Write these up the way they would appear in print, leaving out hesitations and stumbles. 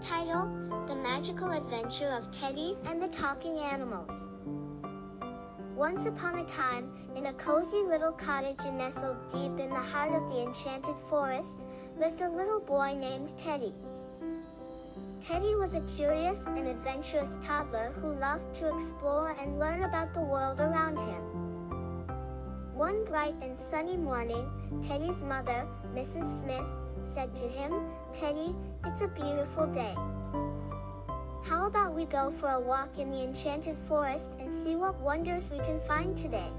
Title: The Magical Adventure of Teddy and the Talking Animals. Once upon a time, in a cozy little cottage nestled deep in the heart of the enchanted forest, lived a little boy named Teddy. Teddy was a curious and adventurous toddler who loved to explore and learn about the world around him. One bright and sunny morning, Teddy's mother, Mrs. Smith, said to him, "Teddy, it's a beautiful day. How about we go for a walk in the enchanted forest and see what wonders we can find today?"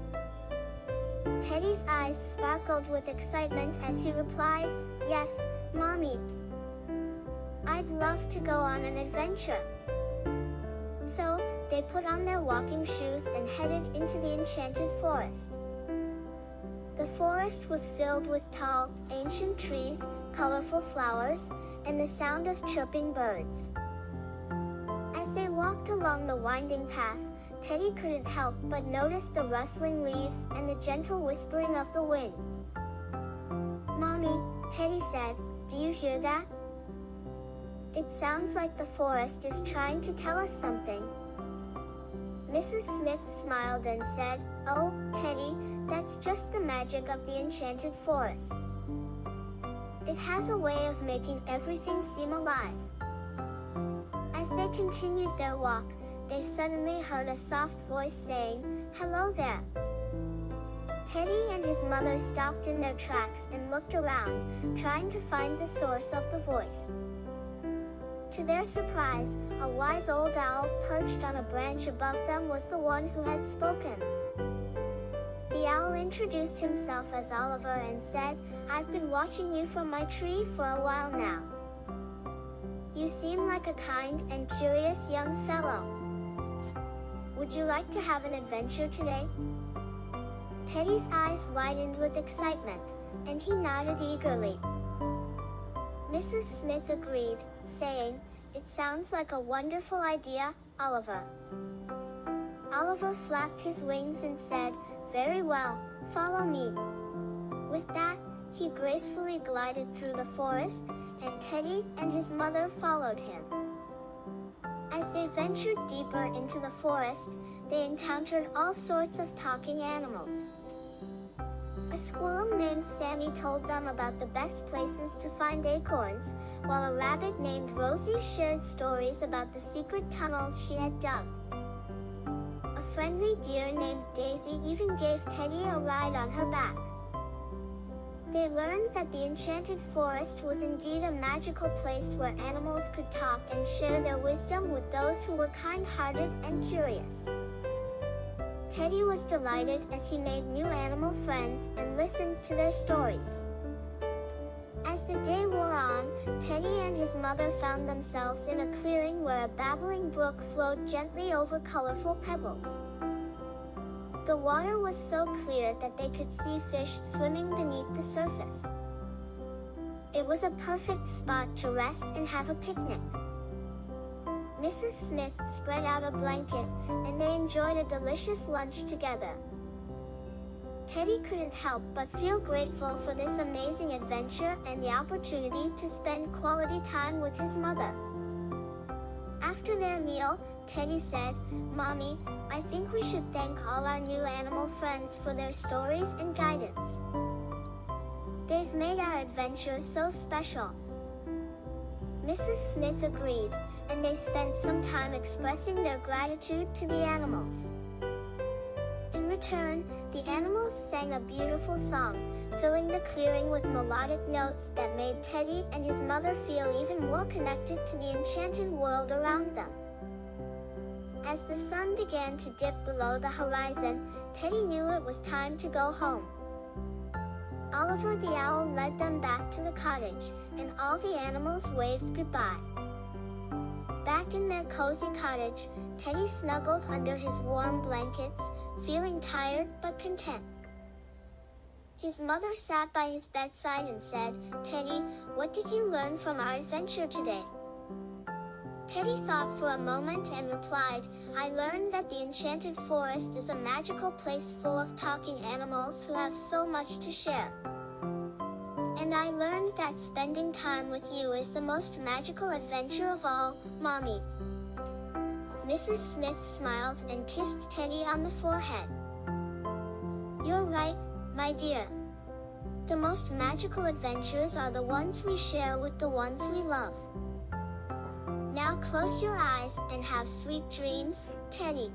Teddy's eyes sparkled with excitement as he replied, "Yes, Mommy. I'd love to go on an adventure." So, they put on their walking shoes and headed into the enchanted forest. The forest was filled with tall, ancient trees, colorful flowers, and the sound of chirping birds. As they walked along the winding path, Teddy couldn't help but notice the rustling leaves and the gentle whispering of the wind. "Mommy," Teddy said, "do you hear that? It sounds like the forest is trying to tell us something." Mrs. Smith smiled and said, "Oh, Teddy, that's just the magic of the enchanted forest. It has a way of making everything seem alive." As they continued their walk, they suddenly heard a soft voice saying, "Hello there." Teddy and his mother stopped in their tracks and looked around, trying to find the source of the voice. To their surprise, a wise old owl perched on a branch above them was the one who had spoken. The owl introduced himself as Oliver and said, "I've been watching you from my tree for a while now. You seem like a kind and curious young fellow. Would you like to have an adventure today?" Teddy's eyes widened with excitement, and he nodded eagerly. Mrs. Smith agreed, saying, "It sounds like a wonderful idea, Oliver." Oliver flapped his wings and said, "Very well, follow me." With that, he gracefully glided through the forest, and Teddy and his mother followed him. As they ventured deeper into the forest, they encountered all sorts of talking animals. A squirrel named Sammy told them about the best places to find acorns, while a rabbit named Rosie shared stories about the secret tunnels she had dug. A friendly deer named Daisy even gave Teddy a ride on her back. They learned that the enchanted forest was indeed a magical place where animals could talk and share their wisdom with those who were kind-hearted and curious. Teddy was delighted as he made new animal friends and listened to their stories. As the day wore on, Teddy and his mother found themselves in a clearing where a babbling brook flowed gently over colorful pebbles. The water was so clear that they could see fish swimming beneath the surface. It was a perfect spot to rest and have a picnic. Mrs. Smith spread out a blanket, and they enjoyed a delicious lunch together. Teddy couldn't help but feel grateful for this amazing adventure and the opportunity to spend quality time with his mother. After their meal, Teddy said, "Mommy, I think we should thank all our new animal friends for their stories and guidance. They've made our adventure so special." Mrs. Smith agreed, and they spent some time expressing their gratitude to the animals. In return, the animals sang a beautiful song, filling the clearing with melodic notes that made Teddy and his mother feel even more connected to the enchanted world around them. As the sun began to dip below the horizon, Teddy knew it was time to go home. Oliver the owl led them back to the cottage, and all the animals waved goodbye. Back in their cozy cottage, Teddy snuggled under his warm blankets, feeling tired but content. His mother sat by his bedside and said, "Teddy, what did you learn from our adventure today?" Teddy thought for a moment and replied, "I learned that the enchanted forest is a magical place full of talking animals who have so much to share. And And I learned that spending time with you is the most magical adventure of all, Mommy. Mrs. Smith smiled and kissed Teddy on the forehead. You're right, my dear. The most magical adventures are the ones we share with the ones we love. Now close your eyes and have sweet dreams, Teddy.